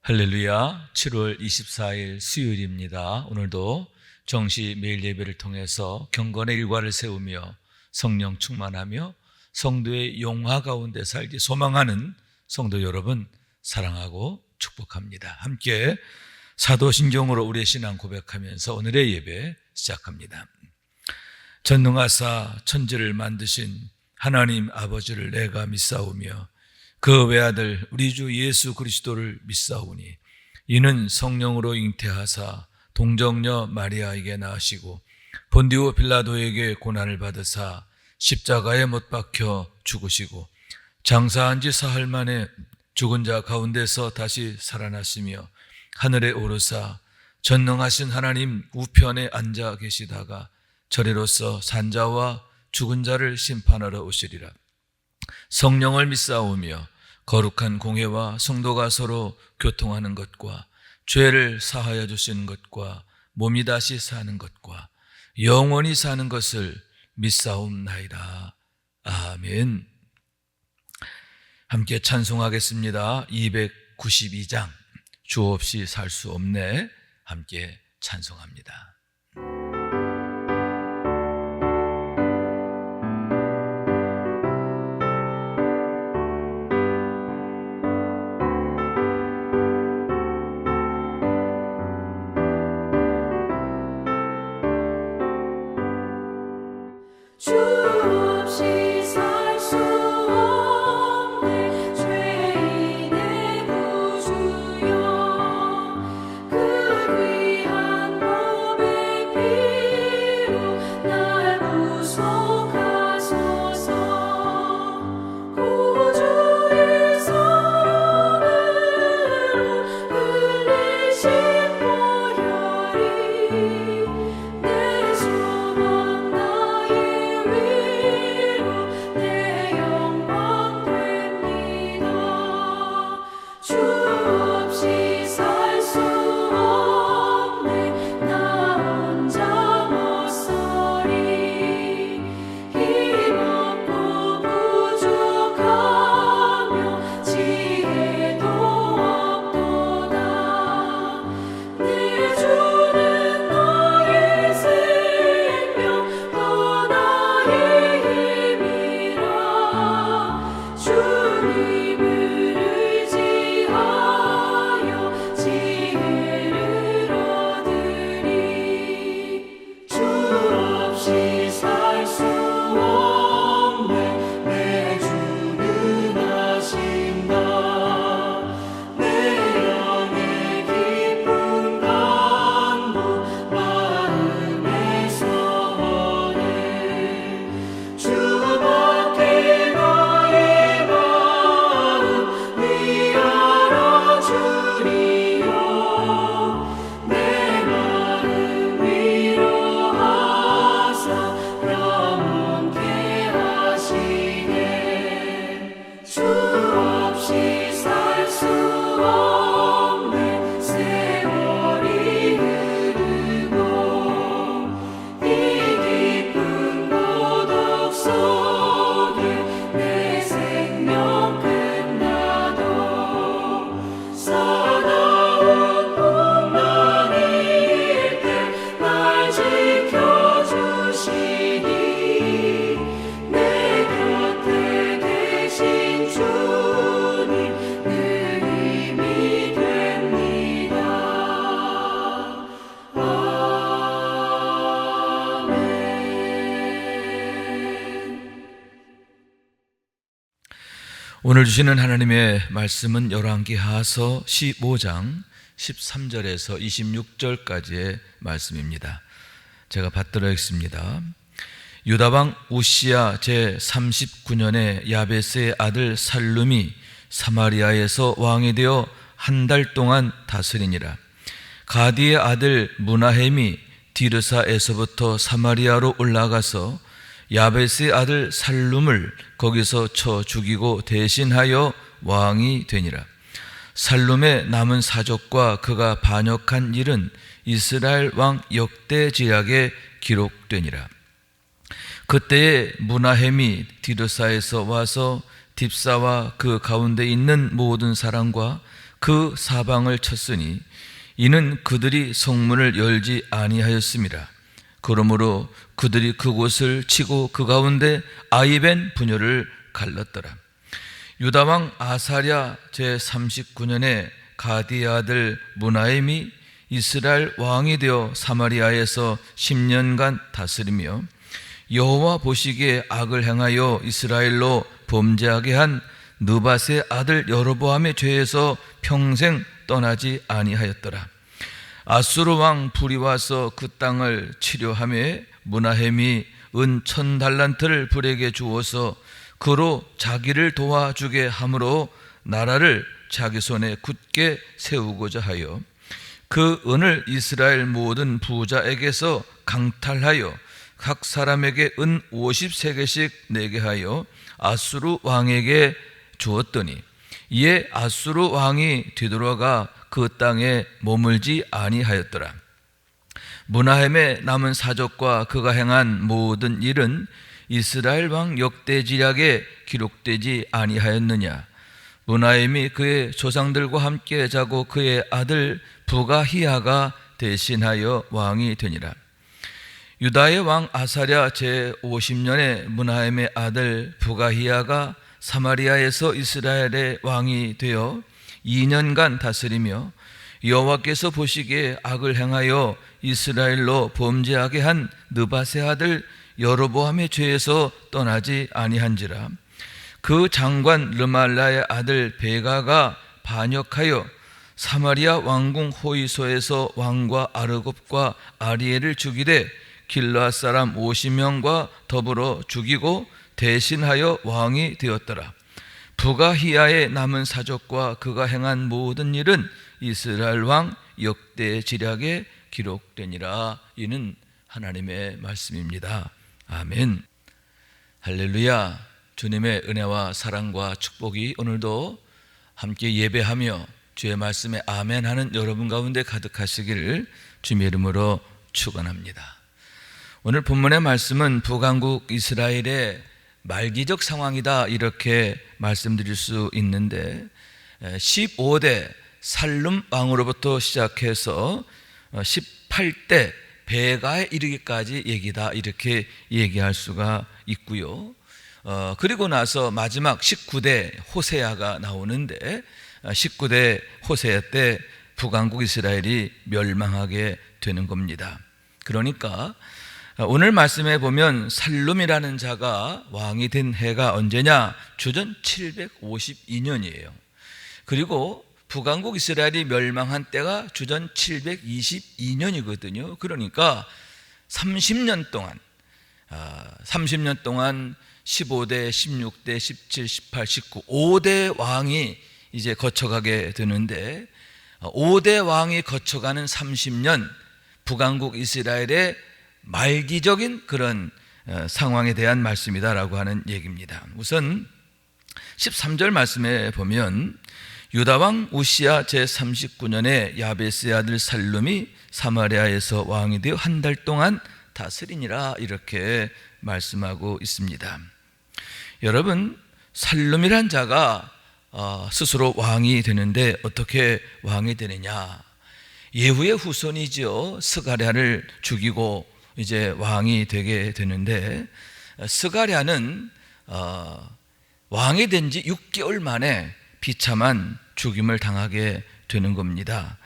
할렐루야. 7월 24일 수요일입니다. 오늘도 정시 매일 예배를 통해서 경건의 일과를 세우며 성령 충만하며 성도의 용화 가운데 살기 소망하는 성도 여러분 사랑하고 축복합니다. 함께 사도신경으로 우리의 신앙 고백하면서 오늘의 예배 시작합니다. 전능하사 천지를 만드신 하나님 아버지를 내가 믿사오며 그 외아들 우리 주 예수 그리스도를 믿사오니 이는 성령으로 잉태하사 동정녀 마리아에게 낳으시고 본디오 빌라도에게 고난을 받으사 십자가에 못 박혀 죽으시고 장사한 지 사흘 만에 죽은 자 가운데서 다시 살아나시며 하늘에 오르사 전능하신 하나님 우편에 앉아 계시다가 저리로서 산자와 죽은 자를 심판하러 오시리라. 성령을 믿사오며 거룩한 공회와 성도가 서로 교통하는 것과 죄를 사하여 주시는 것과 몸이 다시 사는 것과 영원히 사는 것을 믿사옵나이다. 아멘. 함께 찬송하겠습니다. 292장 주 없이 살 수 없네. 함께 찬송합니다. 오늘 주시는 하나님의 말씀은 열왕기하서 15장 13절에서 26절까지의 말씀입니다. 제가 받들어있습니다. 유다왕 우시야 제39년에 야베스의 아들 살룸이 사마리아에서 왕이 되어 한 달 동안 다스리니라. 가디의 아들 무나헴이 디르사에서부터 사마리아로 올라가서 야베스의 아들 살룸을 거기서 쳐 죽이고 대신하여 왕이 되니라. 살룸의 남은 사족과 그가 반역한 일은 이스라엘 왕 역대지략에 기록되니라. 그때에 무나헴이 디르사에서 와서 딥사와 그 가운데 있는 모든 사람과 그 사방을 쳤으니 이는 그들이 성문을 열지 아니하였습니다. 그러므로 그들이 그곳을 치고 그 가운데 아이벤 부녀를 갈랐더라. 유다왕 아사랴 제39년에 가디의 아들 므나헴이 이스라엘 왕이 되어 사마리아에서 10년간 다스리며 여호와 보시기에 악을 행하여 이스라엘로 범죄하게 한 느밧의 아들 여로보암의 죄에서 평생 떠나지 아니하였더라. 아수르 왕 불이 와서 그 땅을 치료하며 므나헴이 은 1000달란트를 불에게 주어서 그로 자기를 도와주게 함으로 나라를 자기 손에 굳게 세우고자 하여 그 은을 이스라엘 모든 부자에게서 강탈하여 각 사람에게 은 50세겔씩 내게 하여 아수르 왕에게 주었더니 이에 아수르 왕이 뒤돌아가 그 땅에 머물지 아니하였더라. 므나헴의 남은 사적과 그가 행한 모든 일은 이스라엘 왕 역대지략에 기록되지 아니하였느냐. 므나헴이 그의 조상들과 함께 자고 그의 아들 부가히야가 대신하여 왕이 되니라. 유다의 왕 아사랴 제50년에 므나헴의 아들 부가히야가 사마리아에서 이스라엘의 왕이 되어 2년간 다스리며 여호와께서 보시기에 악을 행하여 이스라엘로 범죄하게 한 느밧의 아들 여로보암의 죄에서 떠나지 아니한지라. 그 장관 르말라의 아들 베가가 반역하여 사마리아 왕궁 호이소에서 왕과 아르곱과 아리엘을 죽이되 길르앗 사람 50명과 더불어 죽이고 대신하여 왕이 되었더라. 부가히야의 남은 사적과 그가 행한 모든 일은 이스라엘 왕 역대지략에 기록되니라. 이는 하나님의 말씀입니다. 아멘. 할렐루야. 주님의 은혜와 사랑과 축복이 오늘도 함께 예배하며 주의 말씀에 아멘 하는 여러분 가운데 가득하시기를 주님의 이름으로 축원합니다. 오늘 본문의 말씀은 북왕국 이스라엘의 말기적 상황이다 이렇게 말씀드릴 수 있는데 15대 살룸 왕으로부터 시작해서 18대 베가에 이르기까지 얘기다 이렇게 얘기할 수가 있고요. 그리고 나서 마지막 19대 호세아가 나오는데 19대 호세아 때 북왕국 이스라엘이 멸망하게 되는 겁니다. 그러니까 오늘 말씀에 보면 살룸이라는 자가 왕이 된 해가 언제냐? 주전 752년이에요. 그리고 북왕국 이스라엘이 멸망한 때가 주전 722년이거든요. 그러니까 30년 동안 15대, 16대, 17, 18, 19 5대 왕이 이제 거쳐가게 되는데 5대 왕이 거쳐가는 30년 북왕국 이스라엘의 말기적인 그런 상황에 대한 말씀이다라고 하는 얘기입니다. 우선 13절 말씀에 보면 유다왕 우시야 제39년에 야베스의 아들 살룸이 사마리아에서 왕이 되어 한 달 동안 다스리니라 이렇게 말씀하고 있습니다. 여러분, 살룸이란 자가 스스로 왕이 되는데 어떻게 왕이 되느냐? 예후의 후손이죠. 스가랴를 죽이고 이제 왕이 되게 되는데 스가랴는 왕이 된 지 6개월 만에 비참한 죽임을 당하게 되는 겁니다.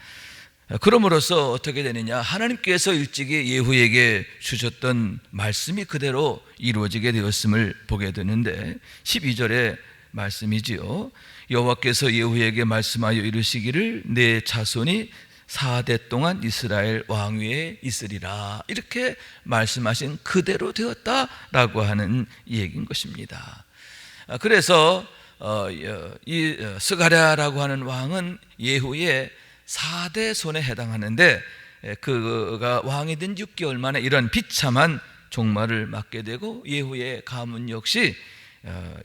그럼으로써 어떻게 되느냐? 하나님께서 일찍이 예후에게 주셨던 말씀이 그대로 이루어지게 되었음을 보게 되는데 12절의 말씀이지요. 여호와께서 예후에게 말씀하여 이르시기를 내 자손이 4대 동안 이스라엘 왕위에 있으리라 이렇게 말씀하신 그대로 되었다라고 하는 얘기인 것입니다. 그래서 이 스가랴라고 하는 왕은 예후의 4대 손에 해당하는데 그가 왕이 된 6개월 만에 이런 비참한 종말을 맞게 되고 예후의 가문 역시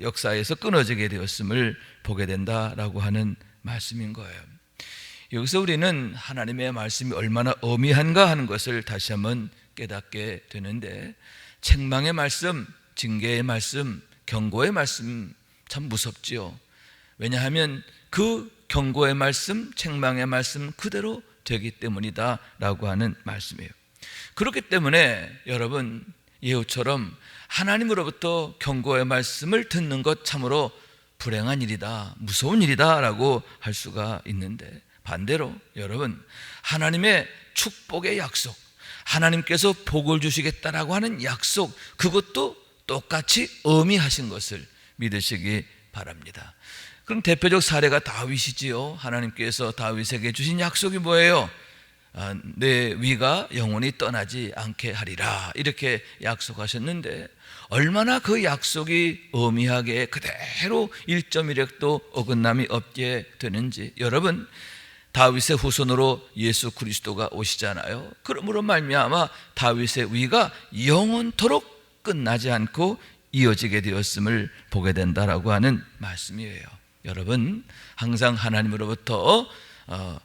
역사에서 끊어지게 되었음을 보게 된다라고 하는 말씀인 거예요. 여기서 우리는 하나님의 말씀이 얼마나 엄미한가 하는 것을 다시 한번 깨닫게 되는데 책망의 말씀, 징계의 말씀, 경고의 말씀 참 무섭지요. 왜냐하면 그 경고의 말씀, 책망의 말씀 그대로 되기 때문이다 라고 하는 말씀이에요. 그렇기 때문에 여러분, 예후처럼 하나님으로부터 경고의 말씀을 듣는 것 참으로 불행한 일이다, 무서운 일이다 라고 할 수가 있는데, 반대로 여러분, 하나님의 축복의 약속, 하나님께서 복을 주시겠다라고 하는 약속, 그것도 똑같이 의미하신 것을 믿으시기 바랍니다. 그럼 대표적 사례가 다윗이지요. 하나님께서 다윗에게 주신 약속이 뭐예요? 내 위가 영원히 떠나지 않게 하리라, 이렇게 약속하셨는데 얼마나 그 약속이 의미하게 그대로 1.1획도 어긋남이 없게 되는지, 여러분, 다윗의 후손으로 예수 그리스도가 오시잖아요. 그러므로 말미암아 다윗의 위가 영원토록 끝나지 않고 이어지게 되었음을 보게 된다라고 하는 말씀이에요. 여러분, 항상 하나님으로부터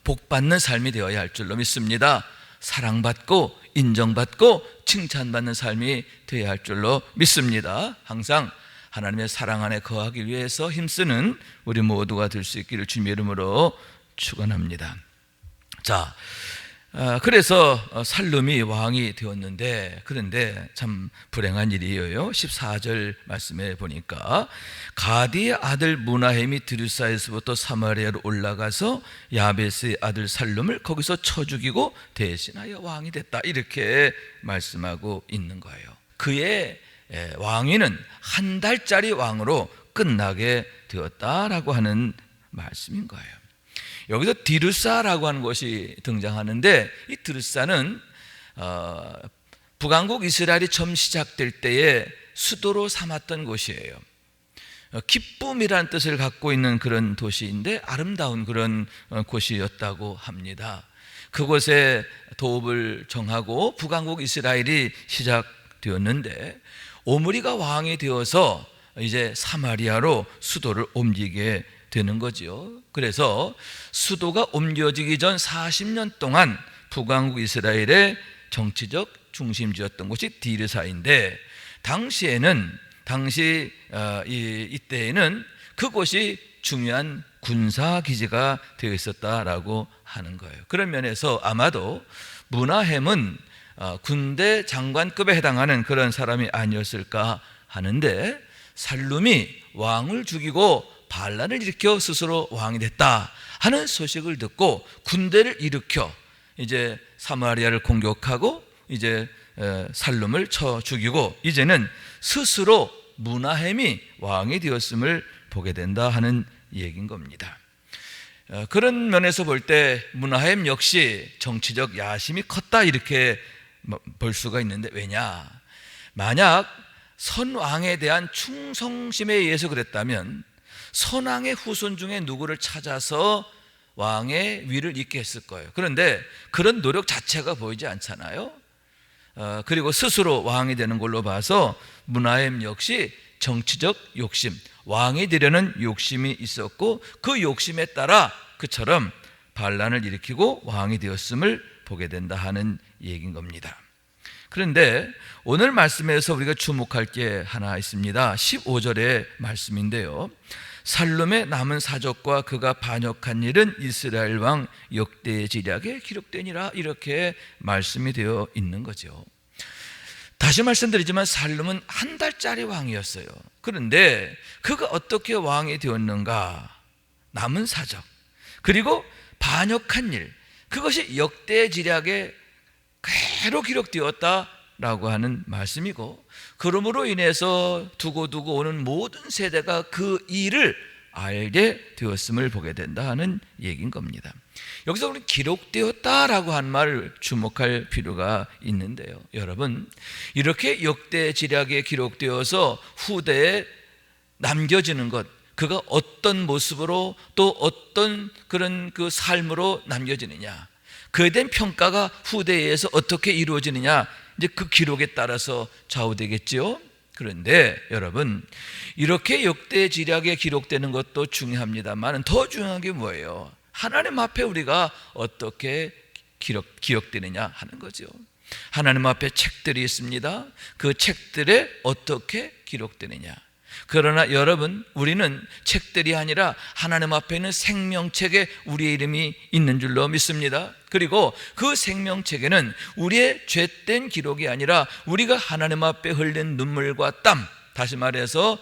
복받는 삶이 되어야 할 줄로 믿습니다. 사랑받고 인정받고 칭찬받는 삶이 되어야 할 줄로 믿습니다. 항상 하나님의 사랑 안에 거하기 위해서 힘쓰는 우리 모두가 될 수 있기를 주님의 이름으로 축원합니다. 자, 그래서 살룸이 왕이 되었는데, 그런데 참 불행한 일이에요. 14절 말씀에 보니까 가디의 아들 므나헴이 드르사에서부터 사마리아로 올라가서 야베스의 아들 살룸을 거기서 쳐 죽이고 대신하여 왕이 됐다, 이렇게 말씀하고 있는 거예요. 그의 왕위는 한 달짜리 왕으로 끝나게 되었다라고 하는 말씀인 거예요. 여기서 디르사라고 하는 것이 등장하는데, 이 디르사는 북왕국 이스라엘이 처음 시작될 때에 수도로 삼았던 곳이에요. 기쁨이라는 뜻을 갖고 있는 그런 도시인데 아름다운 그런 곳이었다고 합니다. 그곳에 도읍을 정하고 북왕국 이스라엘이 시작되었는데, 오므리가 왕이 되어서 이제 사마리아로 수도를 옮기게 되는 거죠. 그래서 수도가 옮겨지기 전 40년 동안 북왕국 이스라엘의 정치적 중심지였던 곳이 디르사인데, 이때에는 그곳이 중요한 군사 기지가 되어 있었다라고 하는 거예요. 그런 면에서 아마도 므나헴은 군대 장관급에 해당하는 그런 사람이 아니었을까 하는데, 살룸이 왕을 죽이고 반란을 일으켜 스스로 왕이 됐다 하는 소식을 듣고 군대를 일으켜 이제 사마리아를 공격하고 이제 살룸을 쳐 죽이고 이제는 스스로 므나헴이 왕이 되었음을 보게 된다 하는 얘기인 겁니다. 그런 면에서 볼 때 므나헴 역시 정치적 야심이 컸다, 이렇게 볼 수가 있는데, 왜냐, 만약 선왕에 대한 충성심에 의해서 그랬다면 선왕의 후손 중에 누구를 찾아서 왕의 위를 잇게 했을 거예요. 그런데 그런 노력 자체가 보이지 않잖아요. 그리고 스스로 왕이 되는 걸로 봐서 므나헴 역시 정치적 욕심, 왕이 되려는 욕심이 있었고 그 욕심에 따라 그처럼 반란을 일으키고 왕이 되었음을 보게 된다 하는 얘기인 겁니다. 그런데 오늘 말씀에서 우리가 주목할 게 하나 있습니다. 15절의 말씀인데요, 살룸의 남은 사적과 그가 반역한 일은 이스라엘 왕 역대 지략에 기록되니라, 이렇게 말씀이 되어 있는 거죠. 다시 말씀드리지만 살룸은 한 달짜리 왕이었어요. 그런데 그가 어떻게 왕이 되었는가? 남은 사적, 그리고 반역한 일, 그것이 역대 지략에 그대로 기록되었다라고 하는 말씀이고, 그러므로 인해서 두고두고 오는 모든 세대가 그 일을 알게 되었음을 보게 된다 하는 얘기인 겁니다. 여기서 우리 기록되었다라고 한 말을 주목할 필요가 있는데요, 여러분, 이렇게 역대 지략에 기록되어서 후대에 남겨지는 것, 그가 어떤 모습으로 또 어떤 그런 그 삶으로 남겨지느냐, 그에 대한 평가가 후대에 의해서 어떻게 이루어지느냐, 이제 그 기록에 따라서 좌우되겠지요. 그런데 여러분, 이렇게 역대 지략에 기록되는 것도 중요합니다만 더 중요한 게 뭐예요? 하나님 앞에 우리가 어떻게 기억되느냐 하는 거죠. 하나님 앞에 책들이 있습니다. 그 책들에 어떻게 기록되느냐, 그러나 여러분, 우리는 책들이 아니라 하나님 앞에 있는 생명책에 우리의 이름이 있는 줄로 믿습니다. 그리고 그 생명책에는 우리의 죄된 기록이 아니라 우리가 하나님 앞에 흘린 눈물과 땀, 다시 말해서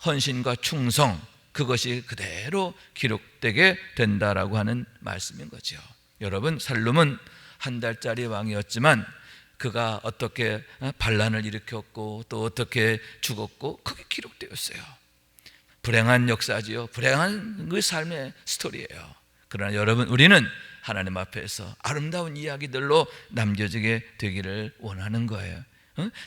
헌신과 충성, 그것이 그대로 기록되게 된다라고 하는 말씀인 거죠. 여러분, 살룸은 한 달짜리 왕이었지만 그가 어떻게 반란을 일으켰고 또 어떻게 죽었고 그게 기록되었어요. 불행한 역사지요. 불행한 그 삶의 스토리예요. 그러나 여러분, 우리는 하나님 앞에서 아름다운 이야기들로 남겨지게 되기를 원하는 거예요.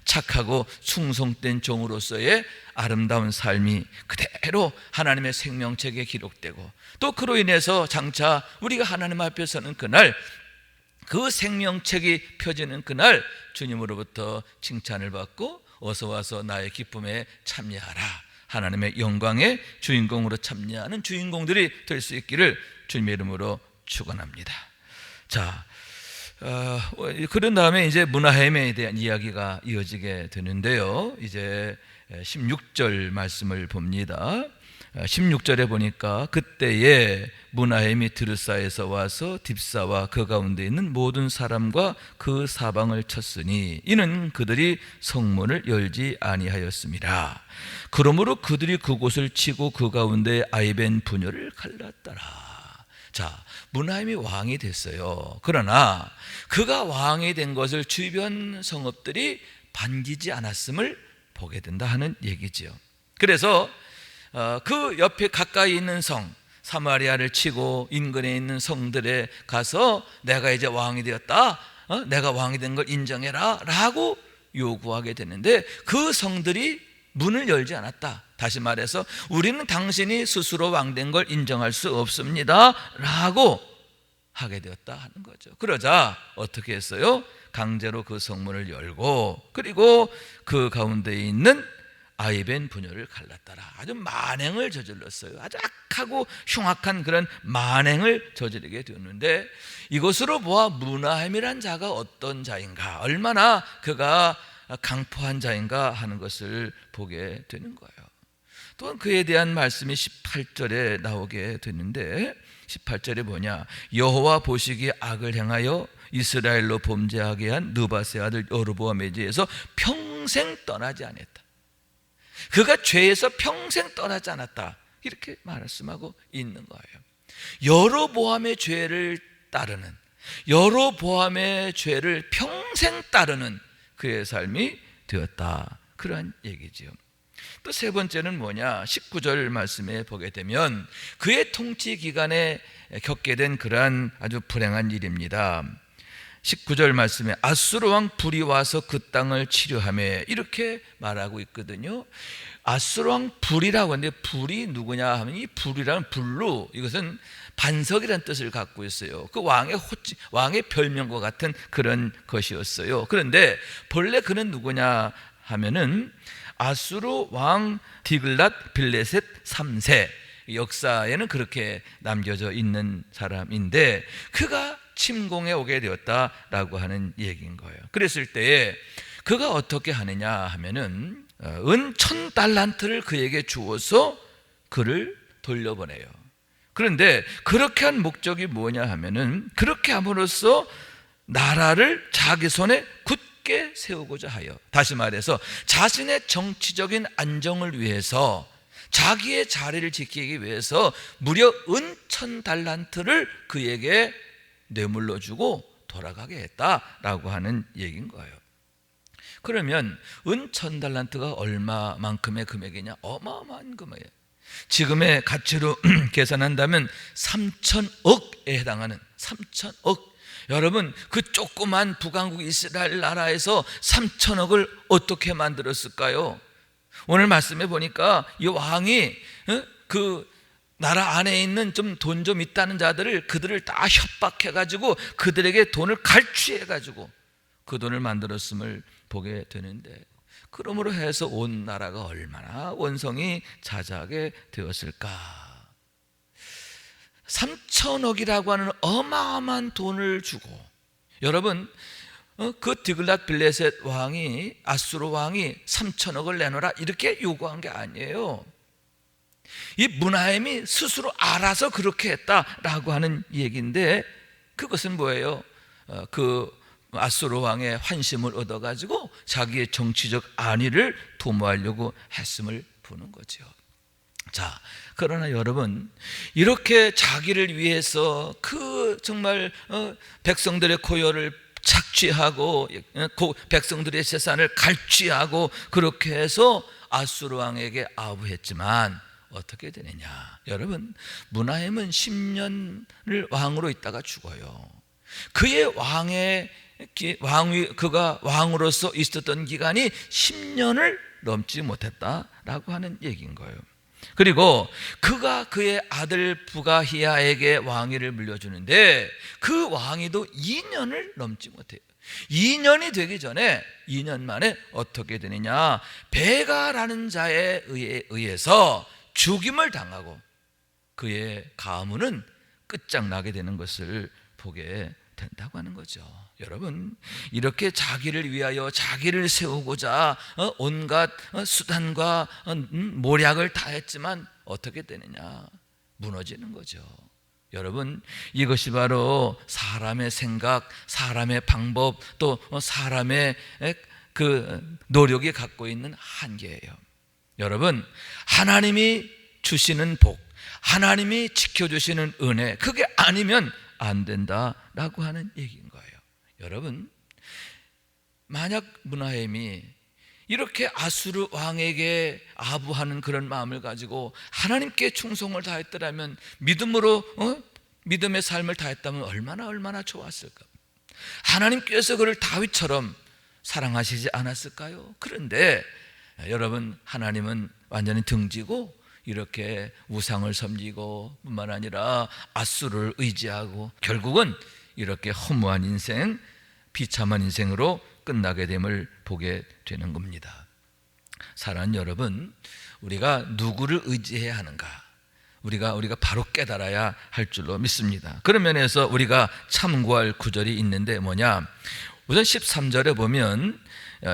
착하고 충성된 종으로서의 아름다운 삶이 그대로 하나님의 생명책에 기록되고, 또 그로 인해서 장차 우리가 하나님 앞에 서는 그날, 그 생명책이 펴지는 그날 주님으로부터 칭찬을 받고 어서 와서 나의 기쁨에 참여하라, 하나님의 영광의 주인공으로 참여하는 주인공들이 될 수 있기를 주님의 이름으로 축원합니다. 자, 그런 다음에 이제 므나헴에 대한 이야기가 이어지게 되는데요. 이제 16절 말씀을 봅니다. 16절에 보니까 그때에 므나헴이 드르사에서 와서 딥사와 그 가운데 있는 모든 사람과 그 사방을 쳤으니 이는 그들이 성문을 열지 아니하였습니다. 그러므로 그들이 그곳을 치고 그 가운데 아이벤 부녀를 갈랐더라. 자, 므나헴이 왕이 됐어요. 그러나 그가 왕이 된 것을 주변 성읍들이 반기지 않았음을 보게 된다 하는 얘기지요. 그래서 그 옆에 가까이 있는 성 사마리아를 치고 인근에 있는 성들에 가서 내가 이제 왕이 되었다, 내가 왕이 된 걸 인정해라 라고 요구하게 되는데 그 성들이 문을 열지 않았다. 다시 말해서 우리는 당신이 스스로 왕된 걸 인정할 수 없습니다 라고 하게 되었다 하는 거죠. 그러자 어떻게 했어요? 강제로 그 성문을 열고, 그리고 그 가운데 있는 아이벤 부녀를 갈랐더라. 아주 만행을 저질렀어요. 아주 악하고 흉악한 그런 만행을 저지르게 되었는데, 이것으로 보아 므나헴이란 자가 어떤 자인가, 얼마나 그가 강포한 자인가 하는 것을 보게 되는 거예요. 또한 그에 대한 말씀이 18절에 나오게 되는데, 18절에 뭐냐, 여호와 보시기에 악을 행하여 이스라엘로 범죄하게 한 느바세 아들 여로보암에 대해서 평생 떠나지 않았다. 그가 죄에서 평생 떠나지 않았다, 이렇게 말씀하고 있는 거예요. 여로보암의 죄를 따르는, 여로보암의 죄를 평생 따르는 그의 삶이 되었다, 그런 얘기지요. 또 세 번째는 뭐냐, 19절 말씀에 보게 되면 그의 통치 기간에 겪게 된 그러한 아주 불행한 일입니다. 19절 말씀에 아수르 왕 불이 와서 그 땅을 치료하며, 이렇게 말하고 있거든요. 아수르 왕 불이라고 하는데, 불이 누구냐 하면 이 불이라는 불로, 이것은 반석이라는 뜻을 갖고 있어요. 그 왕의 별명과 같은 그런 것이었어요. 그런데 본래 그는 누구냐 하면은 아수르 왕 디글랏 빌레셋 3세, 역사에는 그렇게 남겨져 있는 사람인데 그가 침공에 오게 되었다라고 하는 얘기인 거예요. 그랬을 때에 그가 어떻게 하느냐 하면은 은 1000달란트를 그에게 주어서 그를 돌려보내요. 그런데 그렇게 한 목적이 뭐냐 하면은, 그렇게 함으로써 나라를 자기 손에 굳게 세우고자 하여, 다시 말해서 자신의 정치적인 안정을 위해서, 자기의 자리를 지키기 위해서 무려 은 1000달란트를 그에게 뇌물로 주고 돌아가게 했다라고 하는 얘기인 거예요. 그러면 은 1000달란트가 얼마만큼의 금액이냐? 어마어마한 금액이에요. 지금의 가치로 계산한다면 3천억에 해당하는, 3천억. 여러분, 그 조그만 북왕국 이스라엘 나라에서 3천억을 어떻게 만들었을까요? 오늘 말씀해 보니까 이 왕이 그 나라 안에 있는 좀 돈 좀 있다는 자들을, 그들을 다 협박해가지고 그들에게 돈을 갈취해가지고 그 돈을 만들었음을 보게 되는데, 그러므로 해서 온 나라가 얼마나 원성이 자자하게 되었을까. 3천억이라고 하는 어마어마한 돈을 주고, 여러분 그 디글랏 빌레셋 왕이, 아수르 왕이 3천억을 내놓으라 이렇게 요구한 게 아니에요. 이 므나헴이 스스로 알아서 그렇게 했다라고 하는 얘기인데, 그것은 뭐예요? 그 아수르 왕의 환심을 얻어가지고 자기의 정치적 안위를 도모하려고 했음을 보는 거죠. 자, 그러나 여러분, 이렇게 자기를 위해서 그 정말 백성들의 고열을 착취하고 백성들의 재산을 갈취하고 그렇게 해서 아수르 왕에게 아부했지만 어떻게 되느냐? 여러분, 므나헴은 10년을 왕으로 있다가 죽어요. 그의 그가 왕으로서 있었던 기간이 10년을 넘지 못했다라고 하는 얘기인 거예요. 그리고 그가 그의 아들 부가히야에게 왕위를 물려주는데 그 왕위도 2년을 넘지 못해요. 2년이 되기 전에 2년 만에 어떻게 되느냐? 베가라는 자에 의해서 죽임을 당하고 그의 가문은 끝장나게 되는 것을 보게 된다고 하는 거죠. 여러분, 이렇게 자기를 위하여 자기를 세우고자 온갖 수단과 모략을 다했지만 어떻게 되느냐? 무너지는 거죠. 여러분, 이것이 바로 사람의 생각, 사람의 방법, 또 사람의 그 노력이 갖고 있는 한계예요. 여러분, 하나님이 주시는 복, 하나님이 지켜주시는 은혜, 그게 아니면 안 된다라고 하는 얘기인 거예요. 여러분, 만약 므나헴이 이렇게 아수르 왕에게 아부하는 그런 마음을 가지고 하나님께 충성을 다했더라면, 믿음의 삶을 다했다면 얼마나 좋았을까? 하나님께서 그를 다윗처럼 사랑하시지 않았을까요? 그런데 여러분, 하나님은 완전히 등지고 이렇게 우상을 섬기고 뿐만 아니라 아수르를 의지하고 결국은 이렇게 허무한 인생, 비참한 인생으로 끝나게 됨을 보게 되는 겁니다. 사랑하는 여러분, 우리가 누구를 의지해야 하는가? 우리가 바로 깨달아야 할 줄로 믿습니다. 그런 면에서 우리가 참고할 구절이 있는데 뭐냐? 우선 13절에 보면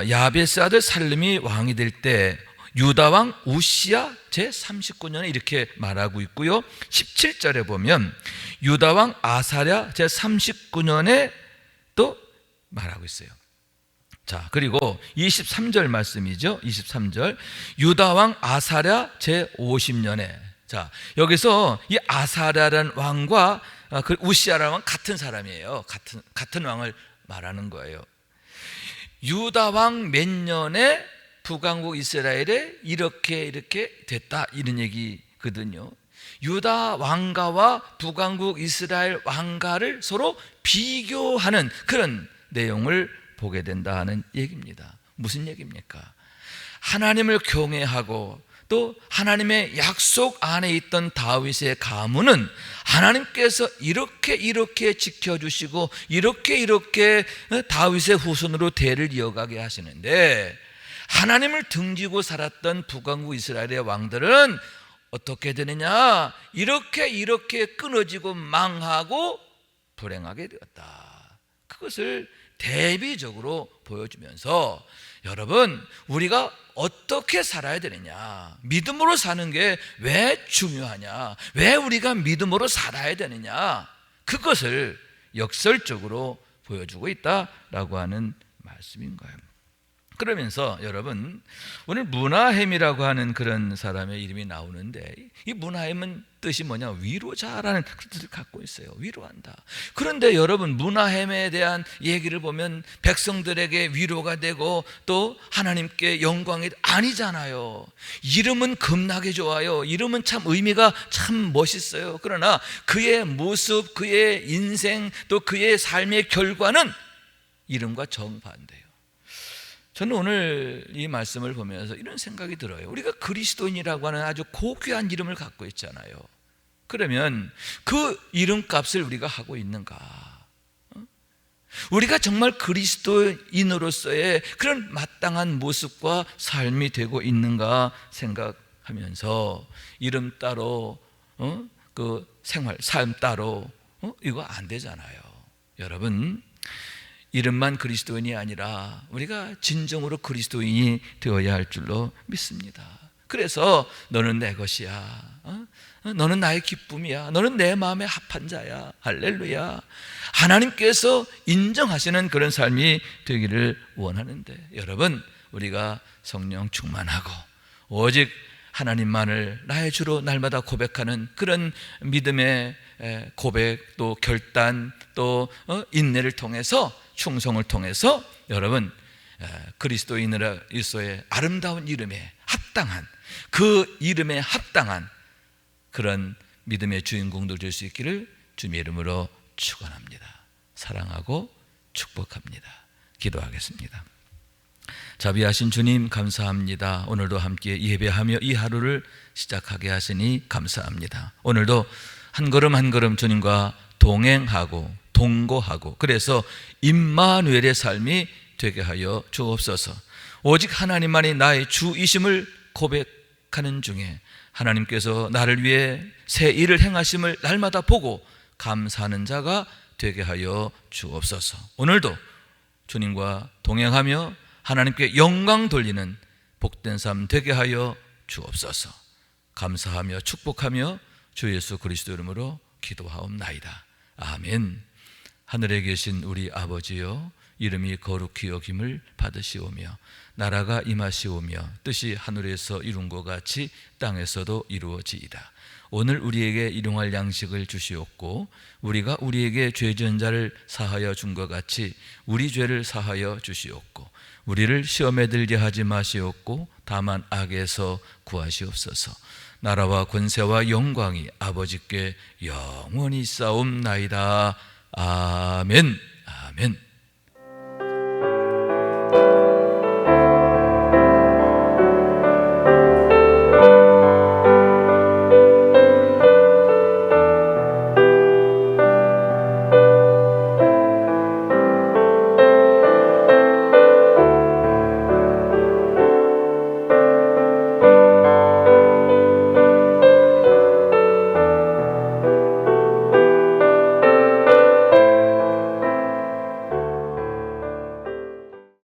야베스 아들 살룸이 왕이 될 때 유다 왕 우시야 제39년에 이렇게 말하고 있고요. 17절에 보면 유다 왕 아사랴 제39년에 또 말하고 있어요. 자, 그리고 23절 말씀이죠. 23절 유다 왕 아사랴 제50년에. 자, 여기서 이 아사랴라는 왕과 그 우시야라는 왕 같은 사람이에요. 같은 왕을 말하는 거예요. 유다 왕 몇 년에 북왕국 이스라엘에 이렇게 됐다, 이런 얘기거든요. 유다 왕가와 북왕국 이스라엘 왕가를 서로 비교하는 그런 내용을 보게 된다는 얘기입니다. 무슨 얘기입니까? 하나님을 경외하고 또 하나님의 약속 안에 있던 다윗의 가문은 하나님께서 이렇게 지켜주시고 이렇게 다윗의 후손으로 대를 이어가게 하시는데, 하나님을 등지고 살았던 북왕국 이스라엘의 왕들은 어떻게 되느냐? 이렇게 끊어지고 망하고 불행하게 되었다. 그것을 대비적으로 보여주면서, 여러분, 우리가 어떻게 살아야 되느냐, 믿음으로 사는 게 왜 중요하냐, 왜 우리가 믿음으로 살아야 되느냐, 그것을 역설적으로 보여주고 있다라고 하는 말씀인 거예요. 그러면서 여러분, 오늘 므나헴이라고 하는 그런 사람의 이름이 나오는데, 이 므나헴은 뜻이 뭐냐? 위로자라는 뜻을 갖고 있어요. 위로한다. 그런데 여러분, 므나헴에 대한 얘기를 보면 백성들에게 위로가 되고 또 하나님께 영광이 아니잖아요. 이름은 겁나게 좋아요. 이름은 참 의미가 참 멋있어요. 그러나 그의 모습, 그의 인생, 또 그의 삶의 결과는 이름과 정반대예요. 저는 오늘 이 말씀을 보면서 이런 생각이 들어요. 우리가 그리스도인이라고 하는 아주 고귀한 이름을 갖고 있잖아요. 그러면 그 이름값을 우리가 하고 있는가? 우리가 정말 그리스도인으로서의 그런 마땅한 모습과 삶이 되고 있는가 생각하면서, 이름 따로 그 생활, 삶 따로 이거 안 되잖아요. 여러분, 이름만 그리스도인이 아니라 우리가 진정으로 그리스도인이 되어야 할 줄로 믿습니다. 그래서 너는 내 것이야, 너는 나의 기쁨이야, 너는 내 마음에 합한 자야. 할렐루야. 하나님께서 인정하시는 그런 삶이 되기를 원하는데, 여러분, 우리가 성령 충만하고 오직 하나님만을 나의 주로 날마다 고백하는 그런 믿음의 고백, 또 결단, 또 인내를 통해서, 충성을 통해서 여러분 그리스도인으로서의 아름다운 이름에 합당한, 그 이름에 합당한 그런 믿음의 주인공들 될 수 있기를 주님의 이름으로 축원합니다. 사랑하고 축복합니다. 기도하겠습니다. 자비하신 주님, 감사합니다. 오늘도 함께 예배하며 이 하루를 시작하게 하시니 감사합니다. 오늘도 한 걸음 한 걸음 주님과 동행하고 동거하고, 그래서 임마누엘의 삶이 되게 하여 주옵소서. 오직 하나님만이 나의 주이심을 고백하는 중에 하나님께서 나를 위해 새 일을 행하심을 날마다 보고 감사하는 자가 되게 하여 주옵소서. 오늘도 주님과 동행하며 하나님께 영광 돌리는 복된 삶 되게 하여 주옵소서. 감사하며 축복하며 주 예수 그리스도 이름으로 기도하옵나이다. 아멘. 하늘에 계신 우리 아버지여, 이름이 거룩히 여김을 받으시오며 나라가 임하시오며 뜻이 하늘에서 이룬 것 같이 땅에서도 이루어지이다. 오늘 우리에게 일용할 양식을 주시옵고 우리가 우리에게 죄 지은 자를 사하여 준 것 같이 우리 죄를 사하여 주시옵고 우리를 시험에 들게 하지 마시옵고 다만 악에서 구하시옵소서. 나라와 권세와 영광이 아버지께 영원히 싸움나이다. 아멘. 아멘.